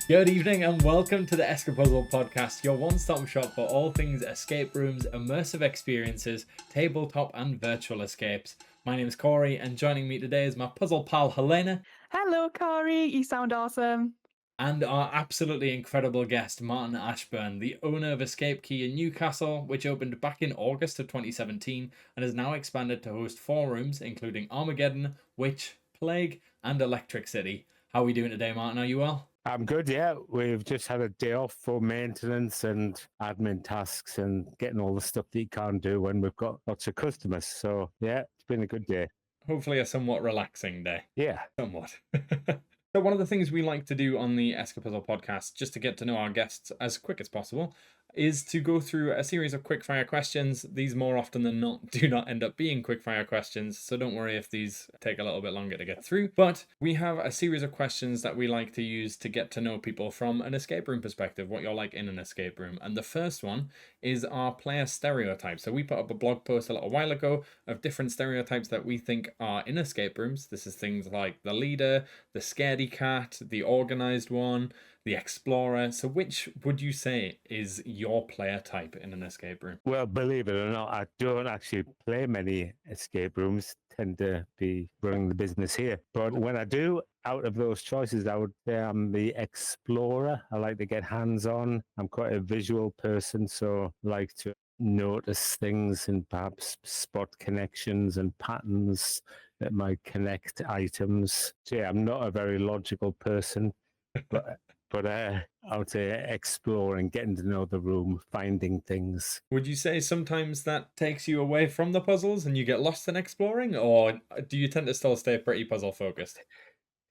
Good evening and welcome to the ESCAPUZZLED podcast, your one-stop shop for all things escape rooms, immersive experiences, tabletop and virtual escapes. My name is Corey and joining me today is my puzzle pal Helena. Hello, Corey. You sound awesome. And our absolutely incredible guest, Martin Ashburn, the owner of Escape Key in Newcastle, which opened back in August of 2017 and has now expanded to host 4 rooms, including Armageddon, Witch, Plague and Electric City. How are we doing today, Martin? Are you well? I'm good, yeah. We've just had a day off for maintenance and admin tasks and getting all the stuff that you can't do when we've got lots of customers. So, yeah, it's been a good day. Hopefully a somewhat relaxing day. Yeah. Somewhat. So one of the things we like to do on the ESCAPUZZLED podcast, just to get to know our guests as quick as possible, is to go through a series of quickfire questions. These more often than not do not end up being quickfire questions, so don't worry if these take a little bit longer to get through. But we have a series of questions that we like to use to get to know people from an escape room perspective, what you're like in an escape room. And the first one is our player stereotypes. So we put up a blog post a little while ago of different stereotypes that we think are in escape rooms. This is things like the leader, the scaredy cat, the organized one, the explorer. So which would you say is your player type in an escape room? Well, believe it or not, I don't actually play many escape rooms, tend to be running the business here. But when I do, out of those choices, I would say I'm the explorer. I like to get hands-on. I'm quite a visual person, so I like to notice things and perhaps spot connections and patterns that might connect items. So yeah, I'm not a very logical person, but out there exploring, getting to know the room, finding things. Would you say sometimes that takes you away from the puzzles and you get lost in exploring, or do you tend to still stay pretty puzzle focused?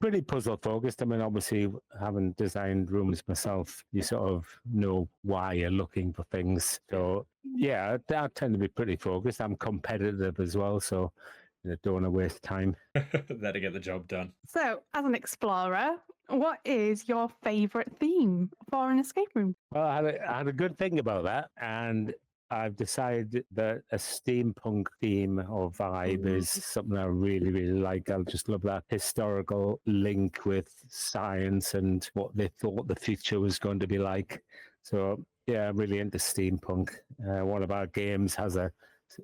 Pretty puzzle focused. I mean, obviously, having designed rooms myself, you sort of know why you're looking for things. So yeah, I tend to be pretty focused. I'm competitive as well, so don't want to waste time. There to get the job done. So, as an explorer, what is your favourite theme for an escape room? Well, I had a good thing about that, and I've decided that a steampunk theme or vibe is something I really, really like. I just love that historical link with science and what they thought the future was going to be like. So, yeah, I'm really into steampunk. One of our games has a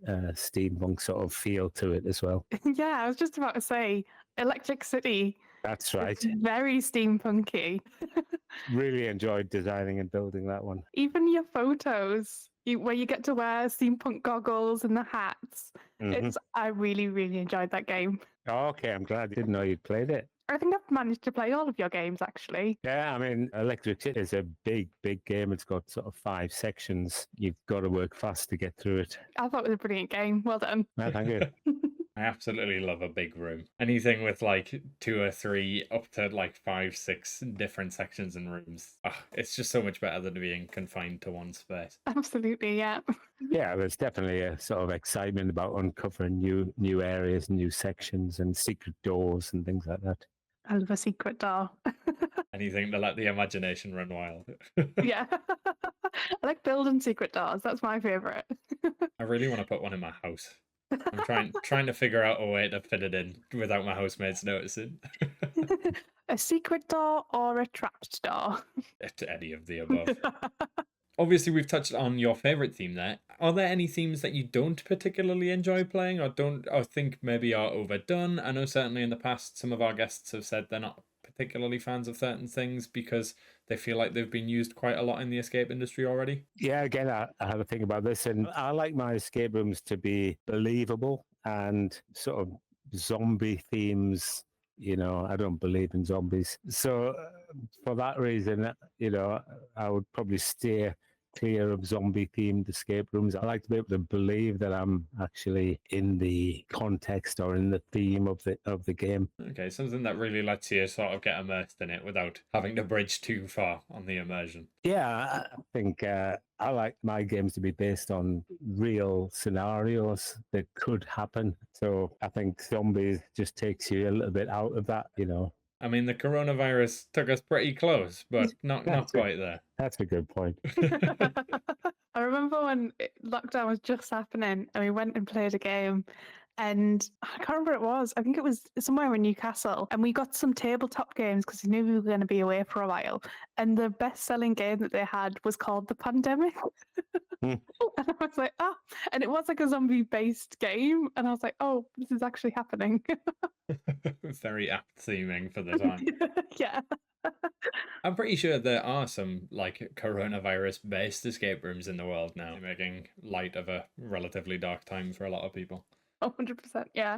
steampunk sort of feel to it as well. Yeah, I was just about to say Electric City. That's right. It's very steampunky. Really enjoyed designing and building that one. Even your photos, where you get to wear steampunk goggles and the hats. I really, really enjoyed that game. Okay, I'm glad. I didn't know you'd played it. I think I've managed to play all of your games, actually. Yeah, I mean, Electric City is a big, big game. It's got sort of 5 sections. You've got to work fast to get through it. I thought it was a brilliant game. Well done. Thank you. I absolutely love a big room. Anything with like 2 or 3 up to like 5, 6 different sections and rooms. It's just so much better than being confined to one space. Absolutely, yeah. Yeah, there's definitely a sort of excitement about uncovering new areas, new sections and secret doors and things like that. I love a secret door. Anything to let the imagination run wild. Yeah. I like building secret doors. That's my favourite. I really want to put one in my house. I'm trying to figure out a way to fit it in without my housemates noticing. A secret door or a trapped door? Any of the above. Obviously, we've touched on your favorite theme there. Are there any themes that you don't particularly enjoy playing or think maybe are overdone? I know certainly in the past some of our guests have said they're not particularly fans of certain things because they feel like they've been used quite a lot in the escape industry already. Yeah, again, I had a think about this, and I like my escape rooms to be believable and sort of zombie themes. I don't believe in zombies. So for that reason, I would probably steer clear of zombie themed escape rooms. I like to be able to believe that I'm actually in the context or in the theme of the game. Okay, something that really lets you sort of get immersed in it without having to bridge too far on the immersion. Yeah, I think I like my games to be based on real scenarios that could happen. So I think zombies just takes you a little bit out of that, I mean, the coronavirus took us pretty close, but not quite there. That's a good point. I remember when lockdown was just happening and we went and played a game And I can't remember what it was. I think it was somewhere in Newcastle. And we got some tabletop games because we knew we were going to be away for a while. And the best-selling game that they had was called The Pandemic. Hmm. And I was like, oh, and it was like a zombie-based game. And I was like, oh, this is actually happening. Very apt seeming for the time. Yeah. I'm pretty sure there are some like coronavirus-based escape rooms in the world now, making light of a relatively dark time for a lot of people. 100%, yeah.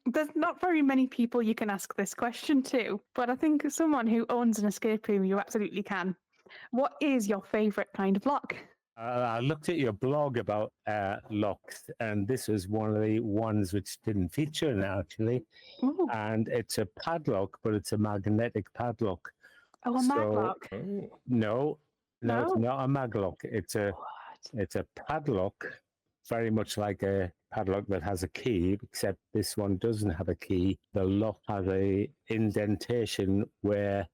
There's not very many people you can ask this question to, but I think someone who owns an escape room, you absolutely can. What is your favourite kind of lock? I looked at your blog about locks, and this was one of the ones which didn't feature in it, actually. Ooh. And it's a padlock, but it's a magnetic padlock. Oh, a maglock. Oh. No, it's No? not a maglock. It's a padlock, very much like a padlock that has a key, except this one doesn't have a key. The lock has a indentation where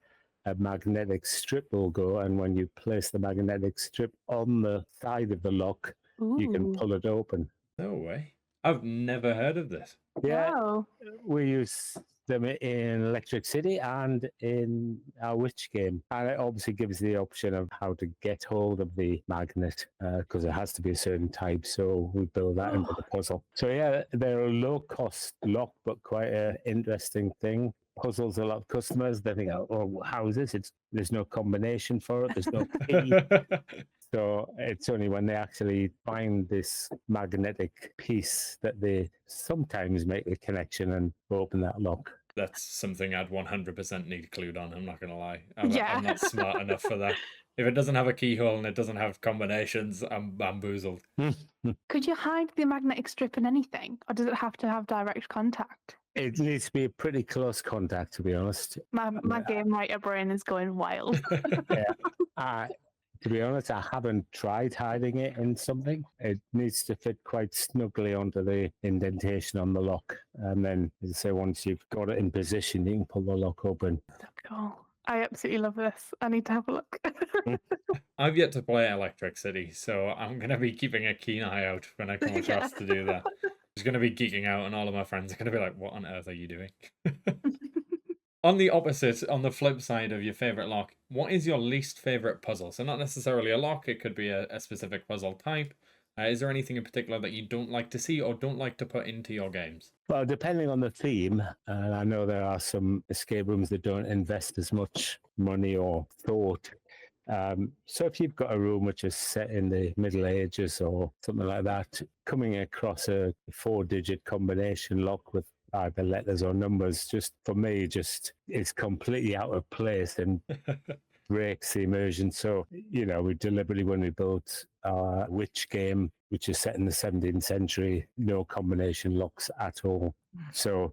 a magnetic strip will go, and when you place the magnetic strip on the side of the lock, you can Ooh. pull it open. No way. I've never heard of this. Yeah, Wow. we use them in Electric City and in our Witch game. And it obviously gives the option of how to get hold of the magnet because it has to be a certain type. So we build that into the puzzle. So yeah, they're a low cost lock, but quite an interesting thing. Puzzles a lot of customers. They think, oh, how is this? There's no combination for it. There's no key. So it's only when they actually find this magnetic piece that they sometimes make a connection and open that lock. That's something I'd 100% need clued on. I'm not going to lie. Yeah. I'm not smart enough for that. If it doesn't have a keyhole and it doesn't have combinations, I'm bamboozled. Could you hide the magnetic strip in anything, or does it have to have direct contact? It needs to be a pretty close contact, to be honest. My game writer brain is going wild. To be honest, I haven't tried hiding it in something. It needs to fit quite snugly onto the indentation on the lock. And then, as I say, once you've got it in position, you can pull the lock open. Cool. I absolutely love this. I need to have a look. I've yet to play Electric City, so I'm going to be keeping a keen eye out when I come across to do that. I'm just going to be geeking out, and all of my friends are going to be like, what on earth are you doing? On the opposite, on the flip side of your favorite lock, what is your least favorite puzzle? So not necessarily a lock, it could be a specific puzzle type. Is there anything in particular that you don't like to see or don't like to put into your games? Well, depending on the theme, and I know there are some escape rooms that don't invest as much money or thought. So if you've got a room which is set in the Middle Ages or something like that, coming across a 4-digit combination lock with either letters or numbers, just for me, just is completely out of place and breaks the immersion. So, we deliberately, when we built our Witch game, which is set in the 17th century, no combination locks at all. So,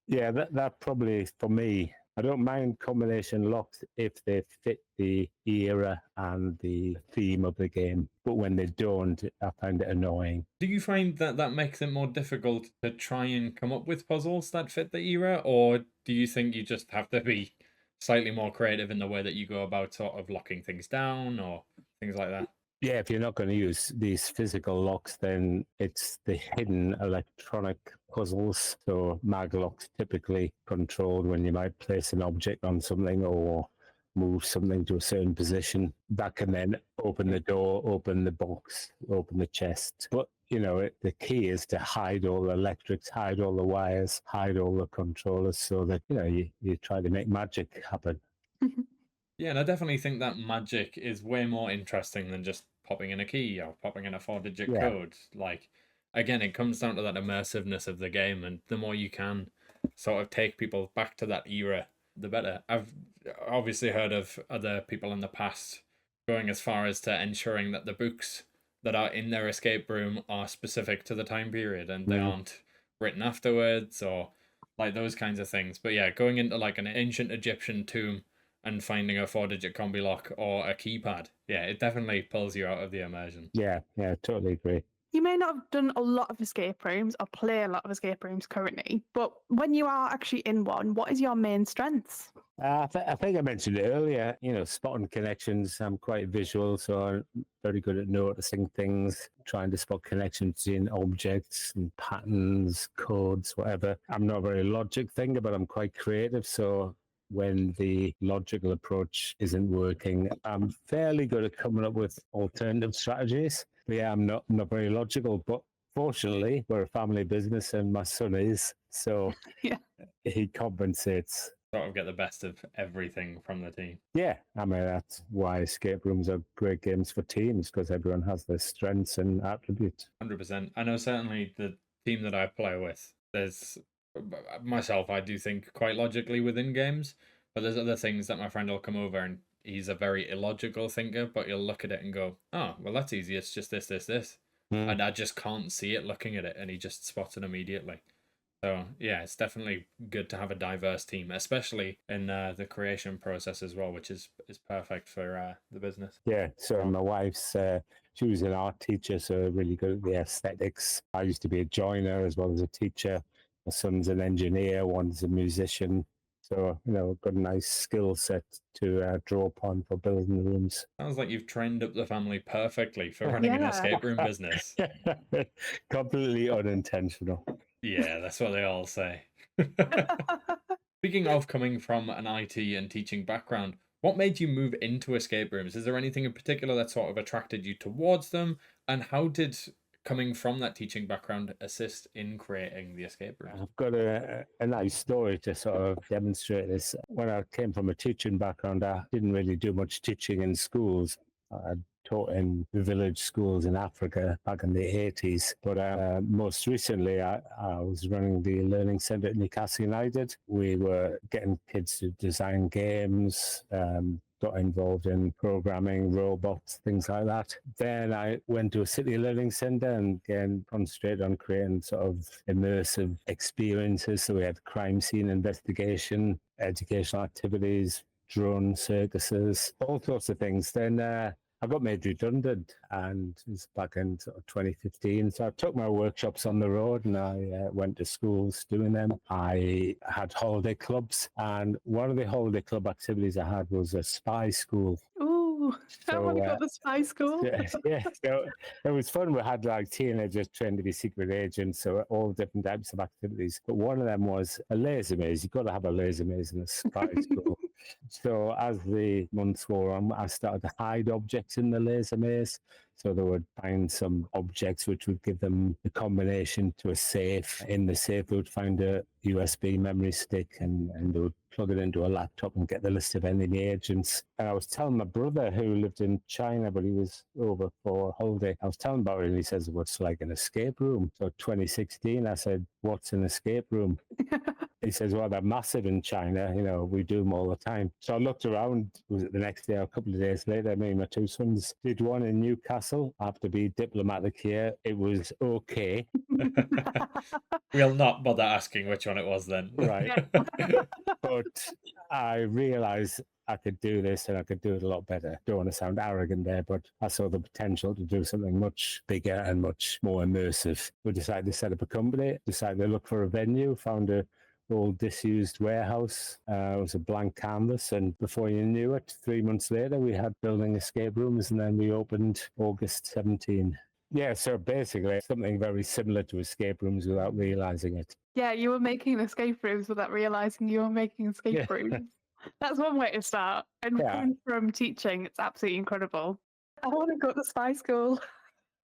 yeah, that probably, for me, I don't mind combination locks if they fit the era and the theme of the game. But when they don't, I find it annoying. Do you find that makes it more difficult to try and come up with puzzles that fit the era? Or do you think you just have to be slightly more creative in the way that you go about sort of locking things down or things like that? Yeah, if you're not going to use these physical locks, then it's the hidden electronic puzzles. So mag locks typically controlled when you might place an object on something or move something to a certain position. That can then open the door, open the box, open the chest. But, the key is to hide all the electrics, hide all the wires, hide all the controllers so that, you try to make magic happen. Yeah, and I definitely think that magic is way more interesting than just popping in a key or popping in a 4-digit code. Like, again, it comes down to that immersiveness of the game, and the more you can sort of take people back to that era, the better. I've obviously heard of other people in the past going as far as to ensuring that the books that are in their escape room are specific to the time period and they aren't written afterwards or like those kinds of things. But yeah, going into like an ancient Egyptian tomb and finding a 4-digit combi lock or a keypad, yeah, it definitely pulls you out of the immersion. Yeah, totally agree. You may not have done a lot of escape rooms or play a lot of escape rooms currently, but when you are actually in one, what is your main strengths? I think I mentioned it earlier, spotting connections. I'm quite visual, so I'm very good at noticing things, trying to spot connections in objects and patterns, codes, whatever. I'm not a very logic thinker, but I'm quite creative. So when the logical approach isn't working, I'm fairly good at coming up with alternative strategies. But yeah, I'm not very logical, but fortunately, we're a family business and my son is. So Yeah. he compensates. Sort of get the best of everything from the team. Yeah, I mean, that's why escape rooms are great games for teams, because everyone has their strengths and attributes. 100%. I know certainly the team that I play with, there's myself, I do think quite logically within games, but there's other things that my friend will come over and he's a very illogical thinker, but you'll look at it and go, oh, well, that's easy. It's just this, this, this. And I just can't see it looking at it, and he just spots it immediately. So yeah, it's definitely good to have a diverse team, especially in the creation process as well, which is perfect for the business. Yeah, so my wife's, she was an art teacher, so really good at the aesthetics. I used to be a joiner as well as a teacher. My son's an engineer, one's a musician. So, got a nice skill set to draw upon for building rooms. Sounds like you've trained up the family perfectly for running an escape room business. Completely unintentional. Yeah, that's what they all say. Speaking of coming from an IT and teaching background, what made you move into escape rooms? Is there anything in particular that sort of attracted you towards them? And how did coming from that teaching background assist in creating the escape room? I've got a nice story to sort of demonstrate this. When I came from a teaching background, I didn't really do much teaching in schools. I taught in village schools in Africa back in the 80s. But most recently, I was running the learning centre at Newcastle United. We were getting kids to design games, got involved in programming, robots, things like that. Then I went to a city learning centre and again concentrated on creating sort of immersive experiences. So we had crime scene investigation, educational activities, drone circuses, all sorts of things. Then I got made redundant, and it was back in sort of 2015. So I took my workshops on the road and I went to schools doing them. I had holiday clubs, and one of the holiday club activities I had was a spy school. Ooh, I want to go to the spy school. Yeah, so it was fun. We had like teenagers trained to be secret agents, so all different types of activities. But one of them was a laser maze. You've got to have a laser maze in a spy school. So as the months wore on, I started to hide objects in the laser maze. So they would find some objects which would give them the combination to a safe. In the safe, they would find a USB memory stick and they would plug it into a laptop and get the list of enemy agents. And I was telling my brother, who lived in China, but he was over for a holiday, I was telling about it, and he says, what's like an escape room? So 2016, I said, what's an escape room? He says, well, they're massive in China. We do them all the time. So I looked around. Was it the next day or a couple of days later? Me and my two sons did one in Newcastle. I have to be diplomatic here. It was okay. We'll not bother asking which one it was then. Right. But I realized I could do this and I could do it a lot better. Don't want to sound arrogant there, but I saw the potential to do something much bigger and much more immersive. We decided to set up a company, decided to look for a venue, found a old disused warehouse. It was a blank canvas, and before you knew it, 3 months later, we had building escape rooms, and then we opened August 17. Yeah, so basically something very similar to escape rooms without realizing it. Yeah, you were making escape rooms without realizing you were making escape rooms. That's one way to start. And coming from teaching, it's absolutely incredible. I want to go to spy school.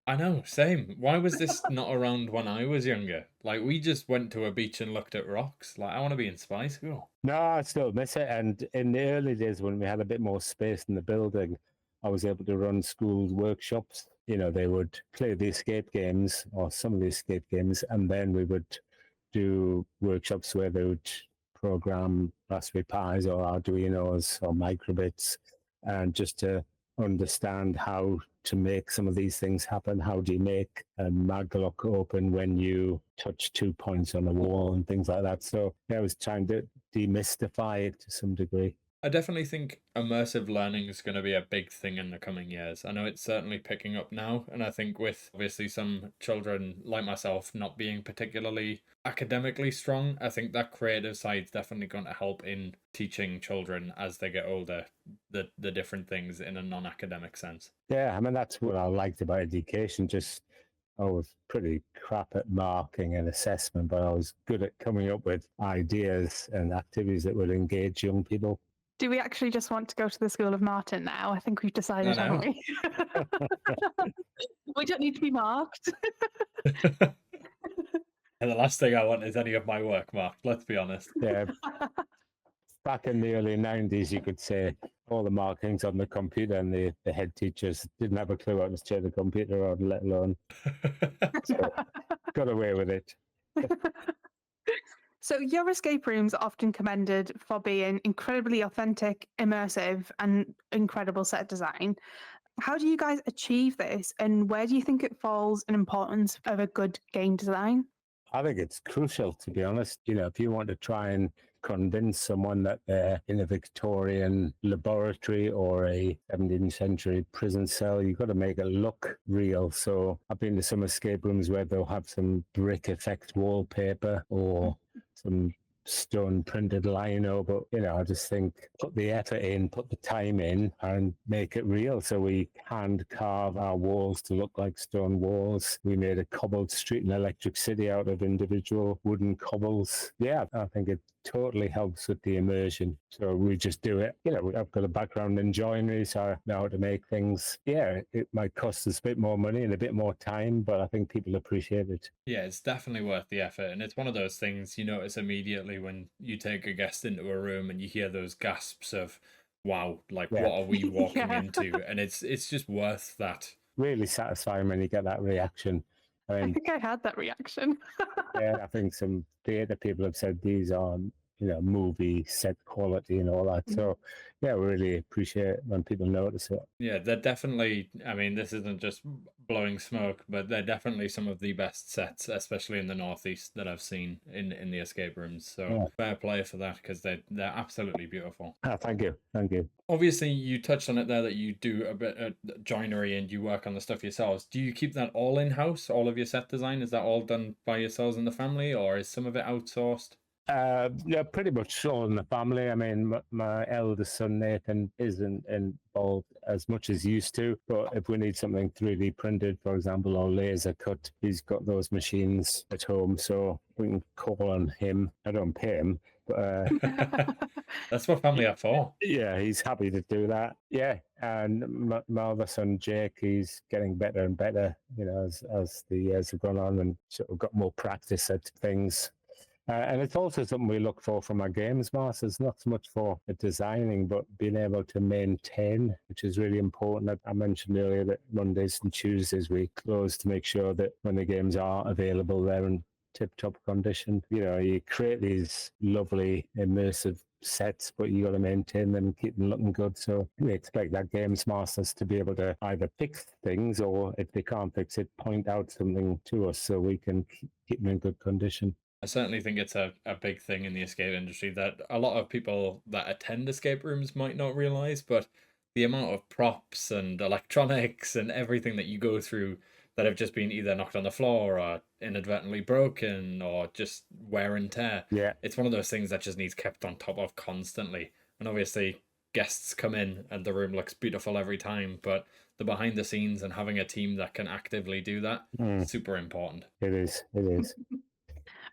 I know, same. Why was this not around when I was younger? Like, we just went to a beach and looked at rocks. Like, I want to be in spy school. No, I still miss it. And in the early days when we had a bit more space in the building, I was able to run school workshops. They would play the escape games or some of the escape games, and then we would do workshops where they would program Raspberry Pis or Arduinos or microbits, and just to understand how to make some of these things happen. How do you make a maglock open when you touch 2 points on a wall and things like that? So I was trying to demystify it to some degree. I definitely think immersive learning is going to be a big thing in the coming years. I know it's certainly picking up now, and I think with obviously some children like myself not being particularly academically strong, I think that creative side's definitely going to help in teaching children as they get older the different things in a non-academic sense. Yeah, I mean, that's what I liked about education. Just I was pretty crap at marking and assessment, but I was good at coming up with ideas and activities that would engage young people. Do we actually just want to go to the School of Martin now? I think we've decided, I know. haven't we? We don't need to be marked. And the last thing I want is any of my work marked, let's be honest. Yeah, back in the early 90s, you could say all the markings on the computer, and the head teachers didn't have a clue how to share the computer on, let alone. So, got away with it. So your escape rooms are often commended for being incredibly authentic, immersive, and incredible set design. How do you guys achieve this, and where do you think it falls in importance of a good game design? I think it's crucial, to be honest. You know, if you want to try and convince someone that they're in a Victorian laboratory or a 17th century prison cell, you've got to make it look real. So I've been to some escape rooms where they'll have some brick effect wallpaper or some stone printed lino, but you know, I just think put the effort in, put the time in, and make it real. So we hand carve our walls to look like stone walls. We made a cobbled street in Electric City out of individual wooden cobbles. Yeah, I think it totally helps with the immersion. So we just do it. You know, I've got a background in joinery, so I know how to make things. Yeah, it might cost us a bit more money and a bit more time, but I think people appreciate it. Yeah, it's definitely worth the effort. And it's one of those things you notice immediately when you take a guest into a room and you hear those gasps of, wow, like Yeah. what are we walking Yeah. into? And it's just worth that. Really satisfying when you get that reaction. I I mean, think I had that reaction. yeah, I think some theatre people have said these are, you know, movie set quality and all that. So, yeah, we really appreciate when people notice it. Yeah, they're definitely, I mean, this isn't just blowing smoke, but they're definitely some of the best sets, especially in the Northeast, that I've seen in the escape rooms. So Yeah. fair play for that, because they're absolutely beautiful. Ah, thank you. Thank you. Obviously, you touched on it there that you do a bit of joinery and you work on the stuff yourselves. Do you keep that all in-house, all of your set design? Is that all done by yourselves in the family, or is some of it outsourced? Yeah, pretty much all in the family. I mean, my eldest son Nathan isn't involved as much as he used to, but if we need something 3D printed, for example, or laser cut, he's got those machines at home, so we can call on him. I don't pay him, but That's what family are for. yeah, he's happy to do that. Yeah, and my other son Jake, he's getting better and better, you know, as the years have gone on, and sort of got more practice at things. And it's also something we look for from our games masters, not so much for the designing, but being able to maintain, which is really important. I mentioned earlier that Mondays and Tuesdays we close to make sure that when the games are available, they're in tip-top condition. You know, you create these lovely immersive sets, but you got to maintain them and keep them looking good. So we expect that games masters to be able to either fix things, or if they can't fix it, point out something to us so we can keep them in good condition. I certainly think it's a big thing in the escape industry that a lot of people that attend escape rooms might not realize, but the amount of props and electronics and everything that you go through that have just been either knocked on the floor or inadvertently broken or just wear and tear. Yeah. It's one of those things that just needs kept on top of constantly. And obviously, guests come in and the room looks beautiful every time, but the behind the scenes and having a team that can actively do that, super important. It is. It is.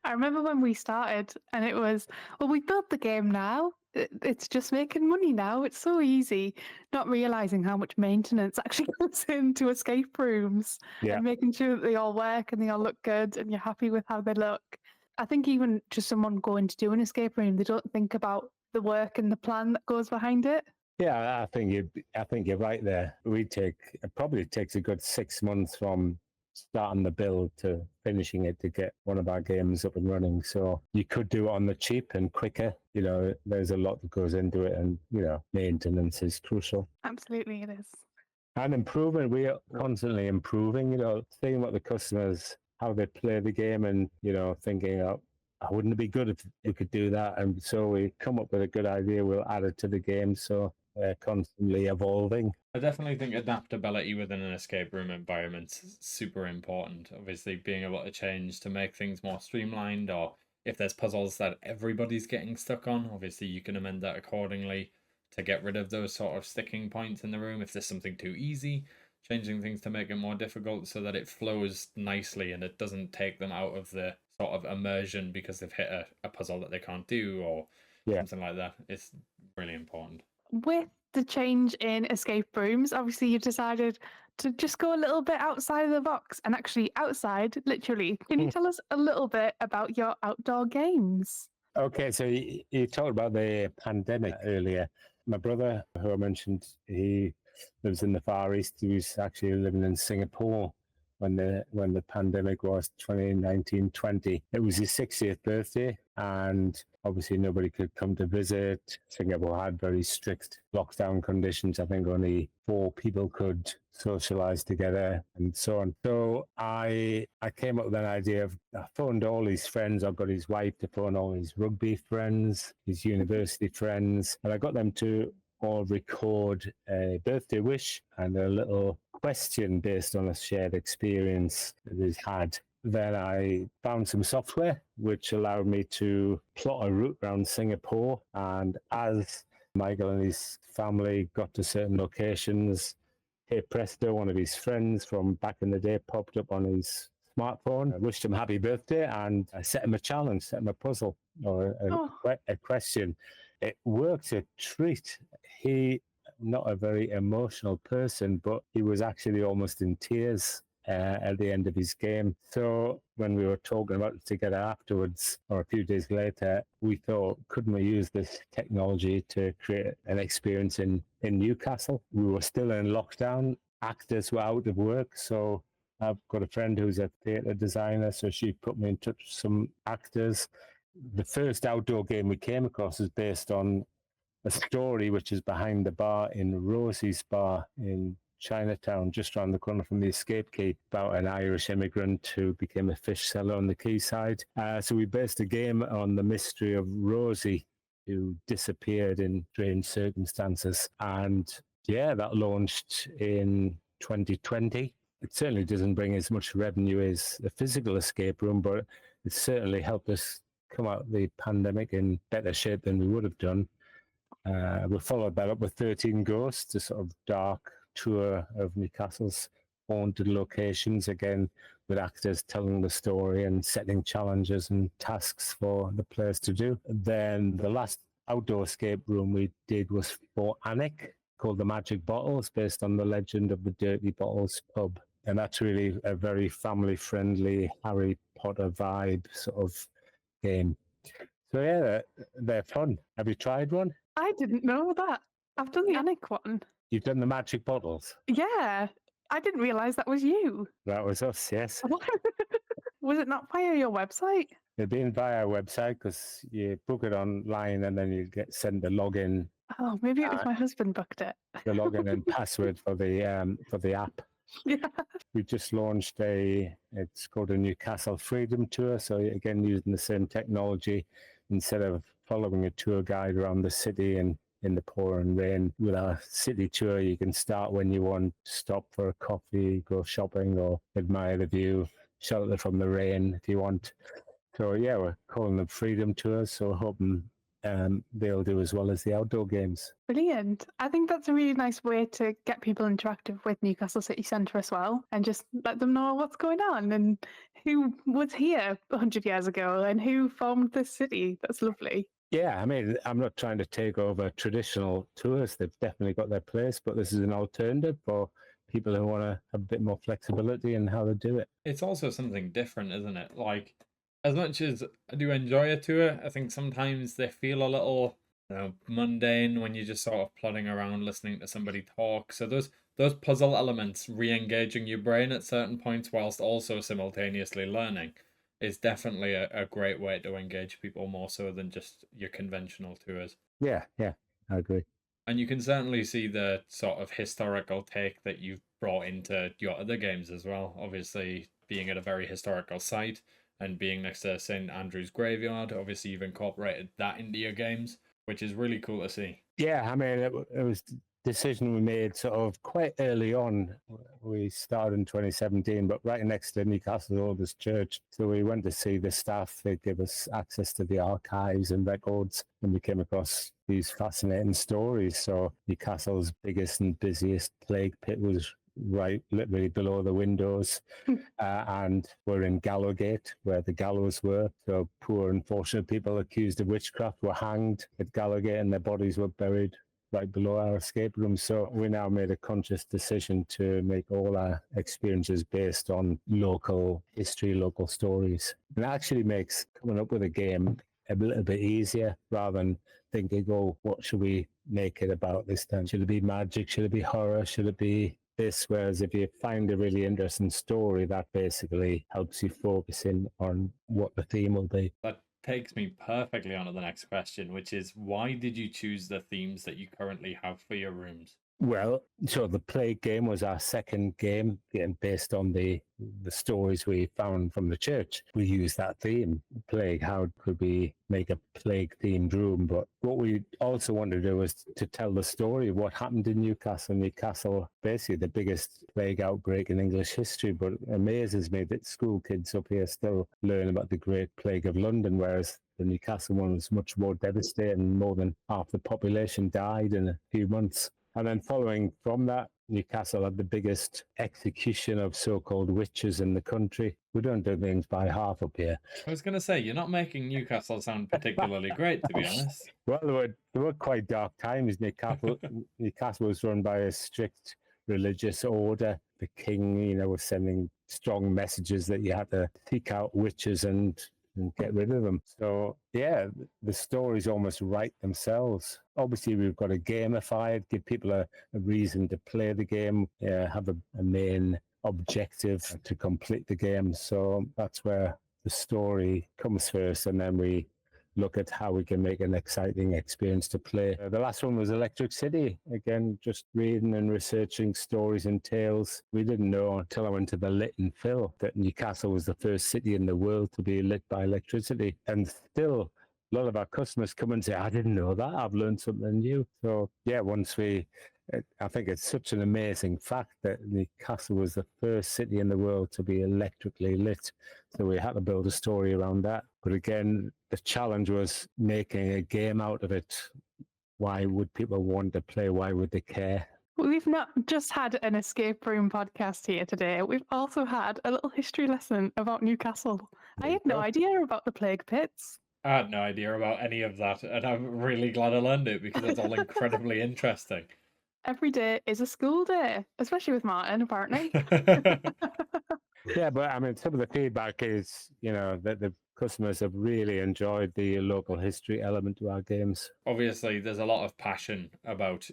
I remember when we started and it was, well, we built the game now. It's just making money now. It's so easy, not realizing how much maintenance actually goes into escape rooms and making sure that they all work and they all look good and you're happy with how they look. I think even just someone going to do an escape room, they don't think about the work and the plan that goes behind it. Yeah, I think you're right there. It probably takes a good 6 months from starting the build to finishing it to get one of our games up and running. So you could do it on the cheap and quicker. You know, there's a lot that goes into it, and you know, maintenance is crucial. Absolutely, it is. And improvement, we are constantly improving. You know, seeing what the customers, how they play the game, and you know, thinking, oh, wouldn't it be good if we could do that? And so we come up with a good idea. We'll add it to the game. So they're constantly evolving. I definitely think adaptability within an escape room environment is super important. Obviously, being able to change to make things more streamlined, or if there's puzzles that everybody's getting stuck on, obviously you can amend that accordingly to get rid of those sort of sticking points in the room. If there's something too easy, changing things to make it more difficult so that it flows nicely and it doesn't take them out of the sort of immersion because they've hit a puzzle that they can't do or something like that. It's really important. With the change in escape rooms, obviously you've decided to just go a little bit outside of the box, and actually outside, literally. Can you tell us a little bit about your outdoor games? Okay, so you talked about the pandemic earlier. My brother, who I mentioned, he lives in the Far East. He was actually living in Singapore when the pandemic was 2019-20. It was his 60th birthday, and obviously nobody could come to visit. Singapore had very strict lockdown conditions. I think only 4 people could socialize together and so on. So I came up with an idea of, I phoned all his friends. I've got his wife to phone all his rugby friends, his university friends, and I got them to all record a birthday wish and a little question based on a shared experience that he's had. Then I found some software which allowed me to plot a route around Singapore. And as Michael and his family got to certain locations, hey presto, one of his friends from back in the day popped up on his smartphone. I wished him happy birthday, and I set him a challenge, set him a puzzle or a question. It worked a treat. He, not a very emotional person, but he was actually almost in tears at the end of his game. So when we were talking about it together afterwards, or a few days later, we thought, couldn't we use this technology to create an experience in Newcastle? We were still in lockdown. Actors were out of work. So I've got a friend who's a theatre designer, so she put me in touch with some actors. The first outdoor game we came across is based on a story which is behind the bar in Rosie's Bar in Chinatown, just around the corner from the Escape Key, about an Irish immigrant who became a fish seller on the quayside. So we based a game on the mystery of Rosie, who disappeared in strange circumstances. And yeah, that launched in 2020. It certainly doesn't bring as much revenue as a physical escape room, but it certainly helped us come out of the pandemic in better shape than we would have done. We followed that up with 13 Ghosts, a sort of dark tour of Newcastle's haunted locations, again with actors telling the story and setting challenges and tasks for the players to do. Then the last outdoor escape room we did was for Anik, called The Magic Bottles, based on the legend of the Dirty Bottles pub. And that's really a very family-friendly Harry Potter vibe sort of game. So yeah, they're fun. Have you tried one? I didn't know that. I've done the Anik one. You've done the Magic Bottles? Yeah. I didn't realise that was you. That was us, yes. Was it not via your website? It'd been via our website because you book it online and then you get sent the login. Oh, maybe it was my husband booked it. The login and password for the app. Yeah. We just launched it's called a Newcastle Freedom Tour. So again, using the same technology, instead of following a tour guide around the city and in the pouring rain, with our city tour, you can start when you want, stop for a coffee, go shopping, or admire the view, shelter from the rain if you want. So yeah, we're calling them Freedom Tours. So we're hoping they'll do as well as the outdoor games. Brilliant. I think that's a really nice way to get people interactive with Newcastle City Centre as well, and just let them know what's going on and who was here 100 years ago and who formed this city. That's lovely. Yeah, I mean, I'm not trying to take over traditional tours. They've definitely got their place, but this is an alternative for people who want to have a bit more flexibility in how to do it. It's also something different, isn't it? Like, as much as I do enjoy a tour, I think sometimes they feel a little mundane when you're just sort of plodding around listening to somebody talk. So those puzzle elements, re-engaging your brain at certain points whilst also simultaneously learning, is definitely a great way to engage people more so than just your conventional tours. Yeah, I agree. And you can certainly see the sort of historical take that you've brought into your other games as well. Obviously, being at a very historical site, and being next to St. Andrew's Graveyard. Obviously, you've incorporated that into your games, which is really cool to see. Yeah, I mean, it was a decision we made sort of quite early on. We started in 2017, but right next to Newcastle's oldest church. So we went to see the staff. They gave us access to the archives and records, and we came across these fascinating stories. So Newcastle's biggest and busiest plague pit was right literally below the windows, and we're in Gallowgate where the gallows were. So poor unfortunate people accused of witchcraft were hanged at Gallowgate and their bodies were buried right below our escape room. So we now made a conscious decision to make all our experiences based on local history, local stories. And it actually makes coming up with a game a little bit easier rather than thinking, oh, what should we make it about this time? Should it be magic? Should it be horror? Should it be this? Whereas if you find a really interesting story, that basically helps you focus in on what the theme will be. That takes me perfectly on to the next question, which is why did you choose the themes that you currently have for your rooms? Well, so the Plague game was our second game, based on the stories we found from the church. We used that theme, Plague. How could we make a plague-themed room? But what we also wanted to do was to tell the story of what happened in Newcastle. Newcastle, basically the biggest plague outbreak in English history, but it amazes me that school kids up here still learn about the Great Plague of London, whereas the Newcastle one was much more devastating. More than half the population died in a few months. And then following from that, Newcastle had the biggest execution of so-called witches in the country. We don't do things by half up here. I was going to say, you're not making Newcastle sound particularly great, to be honest. Well, there were quite dark times. Newcastle was run by a strict religious order. The king, was sending strong messages that you had to seek out witches and get rid of them. So yeah, the stories almost write themselves. Obviously, we've got to gamify it, give people a reason to play the game, have a main objective to complete the game. So that's where the story comes first, and then we look at how we can make an exciting experience to play. The last one was Electric City. Again, just reading and researching stories and tales. We didn't know until I went to the Lit and Phil that Newcastle was the first city in the world to be lit by electricity. And still, a lot of our customers come and say, I didn't know that. I've learned something new. So yeah, I think it's such an amazing fact that Newcastle was the first city in the world to be electrically lit. So we had to build a story around that. But again, the challenge was making a game out of it. Why would people want to play? Why would they care? We've not just had an escape room podcast here today. We've also had a little history lesson about Newcastle. I had no idea about the plague pits. I had no idea about any of that, and I'm really glad I learned it because it's all incredibly interesting. Every day is a school day, especially with Martin, apparently. Yeah, but I mean, some of the feedback is, that the customers have really enjoyed the local history element to our games. Obviously, there's a lot of passion about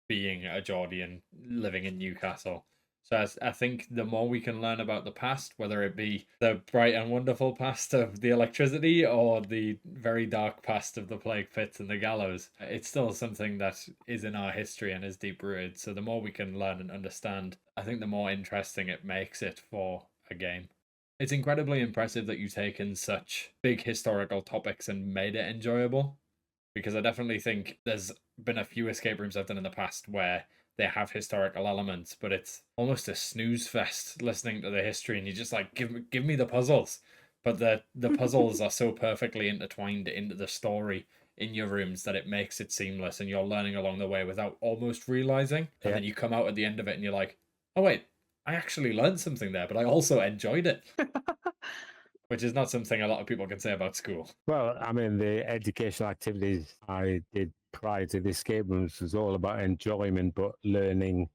being a Geordian living in Newcastle. So I think the more we can learn about the past, whether it be the bright and wonderful past of the electricity or the very dark past of the plague pits and the gallows, it's still something that is in our history and is deep rooted. So the more we can learn and understand, I think the more interesting it makes it for a game. It's incredibly impressive that you've taken such big historical topics and made it enjoyable, because I definitely think there's been a few escape rooms I've done in the past where they have historical elements, but it's almost a snooze fest listening to the history, and you just like, give me the puzzles. But the puzzles are so perfectly intertwined into the story in your rooms that it makes it seamless, and you're learning along the way without almost realizing. And then you come out at the end of it and you're like, oh wait, I actually learned something there, but I also enjoyed it. Which is not something a lot of people can say about school. Well, I mean, the educational activities I did prior to the escape rooms was all about enjoyment, but learning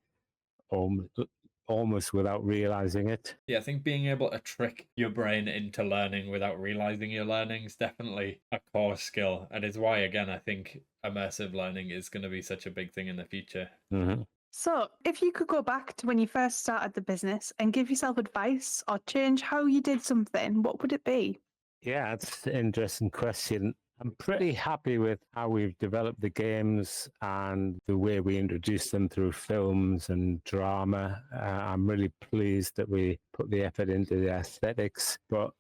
almost without realizing it. Yeah, I think being able to trick your brain into learning without realizing you're learning is definitely a core skill. And it's why, again, I think immersive learning is going to be such a big thing in the future. Mm-hmm. So, if you could go back to when you first started the business and give yourself advice or change how you did something, what would it be? Yeah, that's an interesting question. I'm pretty happy with how we've developed the games and the way we introduce them through films and drama. I'm really pleased that we put the effort into the aesthetics. But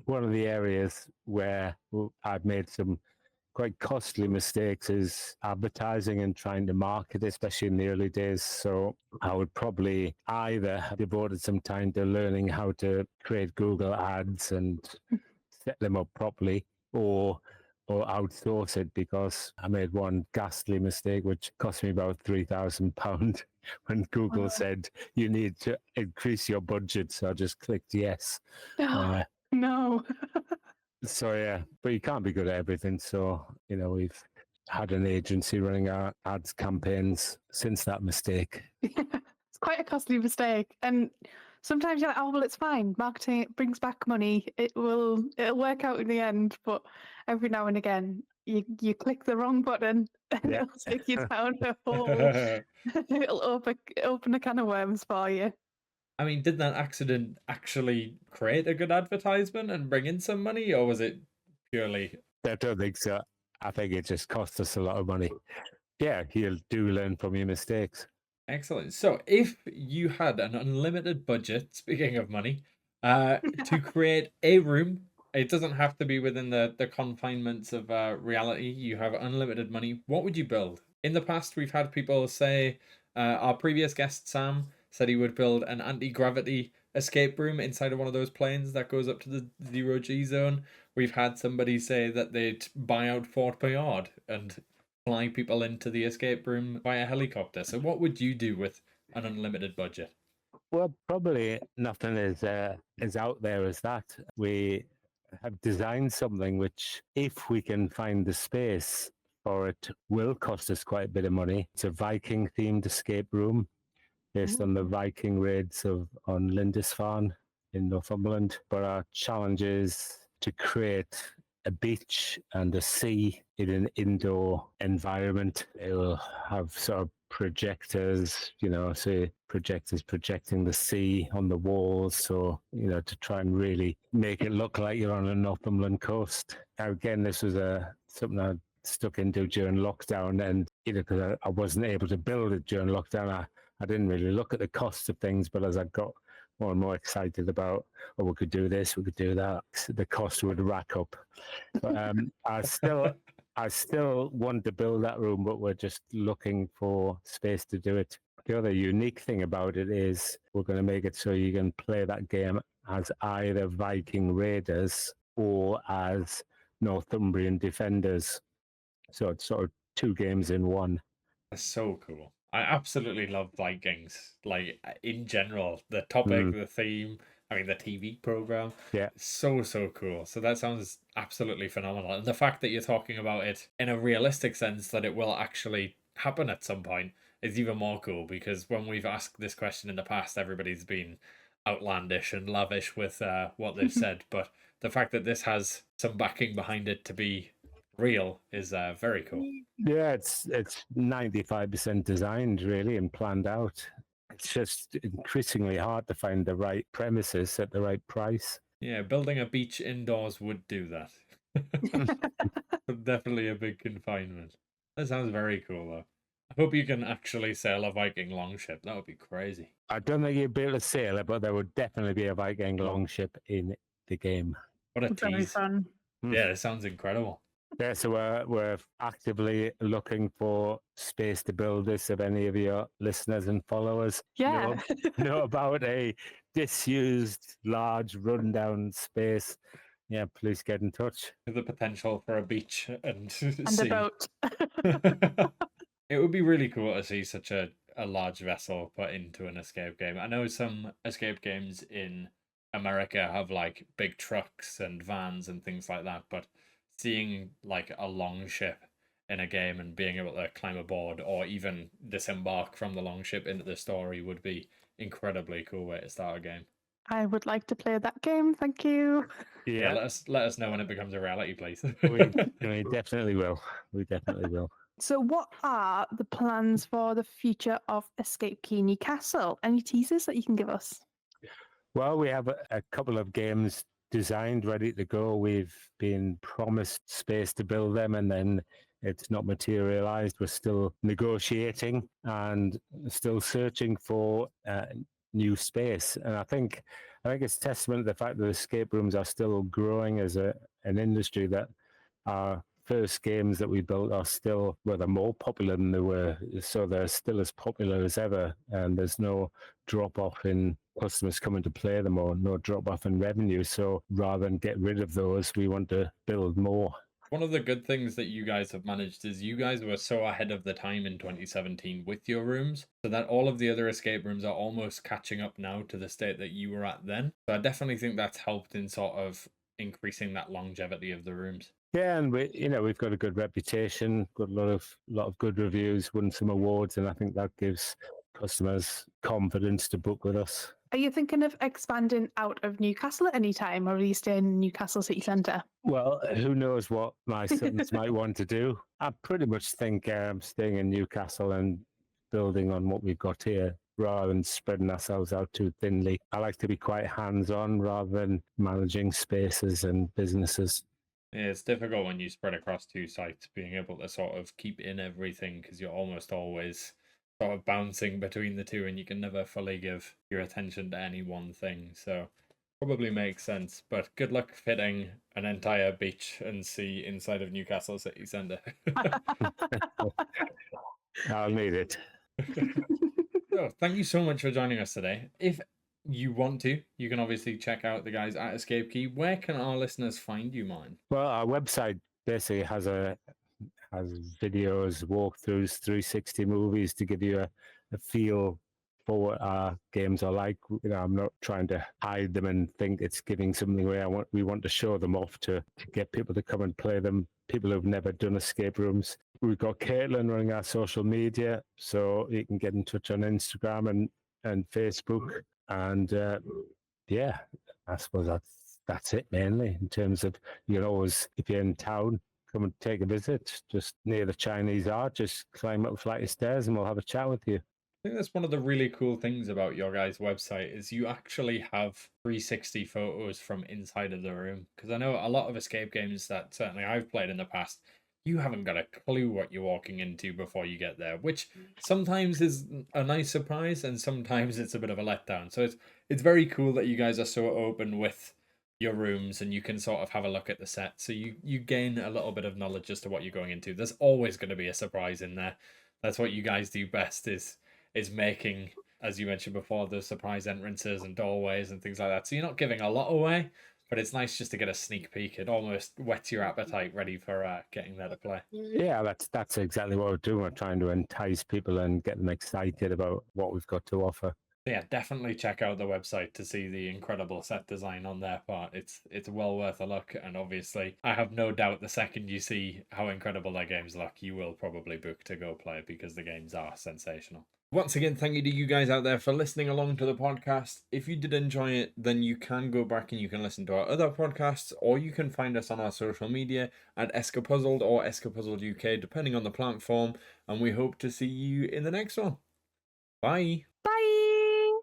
one of the areas where I've made some quite costly mistakes is advertising and trying to market, especially in the early days. So I would probably either have devoted some time to learning how to create Google ads and set them up properly, or outsource it, because I made one ghastly mistake which cost me about £3,000 when Google said you need to increase your budget. So I just clicked yes. No. So yeah, but you can't be good at everything. So we've had an agency running our ads campaigns since that mistake. It's quite a costly mistake, and sometimes you're like, oh well, it's fine. Marketing, it brings back money. It'll work out in the end. But every now and again, you click the wrong button, and Yeah. it'll take you down a hole. It'll open a can of worms for you. I mean, did that accident actually create a good advertisement and bring in some money, or was it purely? I don't think so. I think it just cost us a lot of money. Yeah, you do learn from your mistakes. Excellent. So, if you had an unlimited budget, speaking of money, to create a room, it doesn't have to be within the confinements of reality. You have unlimited money. What would you build? In the past, we've had people say, our previous guest, Sam, said he would build an anti-gravity escape room inside of one of those planes that goes up to the zero-G zone. We've had somebody say that they'd buy out Fort Boyard and fly people into the escape room via helicopter. So what would you do with an unlimited budget? Well, probably nothing is as out there as that. We have designed something which, if we can find the space for it, will cost us quite a bit of money. It's a Viking themed escape room based on the Viking raids on Lindisfarne in Northumberland. But our challenge is to create a beach and a sea in an indoor environment. It will have sort of projectors, so projectors projecting the sea on the walls. So, to try and really make it look like you're on a Northumberland coast. Now, again, this was something I stuck into during lockdown, and because I wasn't able to build it during lockdown, I didn't really look at the costs of things, but as I got more and more excited about, we could do this, we could do that, the cost would rack up. But I still want to build that room, but we're just looking for space to do it. The other unique thing about it is we're going to make it so you can play that game as either Viking Raiders or as Northumbrian Defenders. So it's sort of two games in one. That's so cool. I absolutely love Vikings. Like, in general, the topic, the theme, I mean, the TV program. Yeah. So cool. So that sounds absolutely phenomenal. And the fact that you're talking about it in a realistic sense, that it will actually happen at some point, is even more cool, because when we've asked this question in the past, everybody's been outlandish and lavish with what they've said. But the fact that this has some backing behind it to be real is very cool. Yeah, it's 95% designed really and planned out. It's just increasingly hard to find the right premises at the right price. Yeah, building a beach indoors would do that. Definitely a big confinement. That sounds very cool though. I hope you can actually sail a Viking longship. That would be crazy. I don't think you'd be able to sail it, but there would definitely be a Viking longship in the game. What a Very tease. fun. Yeah, it sounds incredible. Yeah, so we're actively looking for space to build this. If any of your listeners and followers know about a disused, large, rundown space, yeah, please get in touch. The potential for a beach and And sea. a boat. It would be really cool to see such a large vessel put into an escape game. I know some escape games in America have like big trucks and vans and things like that, but seeing like a long ship in a game and being able to climb aboard or even disembark from the long ship into the story would be incredibly cool way to start a game. I would like to play that game. Thank you. Yeah, let us know when it becomes a reality, please. We definitely will. We definitely will. So, what are the plans for the future of Escape Key Newcastle? Any teasers that you can give us? Well, we have a couple of games designed, ready to go. We've been promised space to build them, and then it's not materialized. We're still negotiating and still searching for new space. And I think it's testament to the fact that escape rooms are still growing as an industry, that our first games that we built are still, well, they're more popular than they were. So they're still as popular as ever. And there's no drop off in customers coming to play them, or no drop off in revenue. So rather than get rid of those, we want to build more. One of the good things that you guys have managed is you guys were so ahead of the time in 2017 with your rooms, so that all of the other escape rooms are almost catching up now to the state that you were at then. So I definitely think that's helped in sort of increasing that longevity of the rooms. Yeah, and we've got a good reputation, got a lot of good reviews, won some awards, and I think that gives customers confidence to book with us. Are you thinking of expanding out of Newcastle at any time, or are you staying in Newcastle city centre? Well, who knows what my sons might want to do. I pretty much think staying in Newcastle and building on what we've got here, rather than spreading ourselves out too thinly. I like to be quite hands-on rather than managing spaces and businesses. Yeah, it's difficult when you spread across two sites, being able to sort of keep in everything, because you're almost always sort of bouncing between the two and you can never fully give your attention to any one thing. So probably makes sense, but good luck fitting an entire beach and sea inside of Newcastle city centre. I'll need it. So thank you so much for joining us today. If you want to, you can obviously check out the guys at Escape Key. Where can our listeners find you, Martin? Well, our website basically has videos, walkthroughs, 360 movies to give you a feel for what our games are like. I'm not trying to hide them and think it's giving something away. We want to show them off to get people to come and play them, people who've never done escape rooms. We've got Caitlin running our social media, so you can get in touch on Instagram and Facebook. And yeah, I suppose that's it mainly, in terms of, you can always, if you're in town, come and take a visit just near the Chinese art, just climb up a flight of stairs and we'll have a chat with you. I think that's one of the really cool things about your guys' website is you actually have 360 photos from inside of the room. Because I know a lot of escape games that certainly I've played in the past, you haven't got a clue what you're walking into before you get there, which sometimes is a nice surprise and sometimes it's a bit of a letdown. So it's very cool that you guys are so open with your rooms and you can sort of have a look at the set. So you gain a little bit of knowledge as to what you're going into. There's always going to be a surprise in there. That's what you guys do best, is making, as you mentioned before, the surprise entrances and doorways and things like that. So you're not giving a lot away, but it's nice just to get a sneak peek. It almost whets your appetite ready for getting there to play. Yeah, that's exactly what we're doing. We're trying to entice people and get them excited about what we've got to offer. Yeah, definitely check out the website to see the incredible set design on their part. It's well worth a look, and obviously I have no doubt the second you see how incredible their games look, you will probably book to go play, because the games are sensational. Once again, thank you to you guys out there for listening along to the podcast. If you did enjoy it, then you can go back and you can listen to our other podcasts, or you can find us on our social media at ESCAPUZZLED or ESCAPUZZLED UK, depending on the platform, and we hope to see you in the next one. Bye! Bye!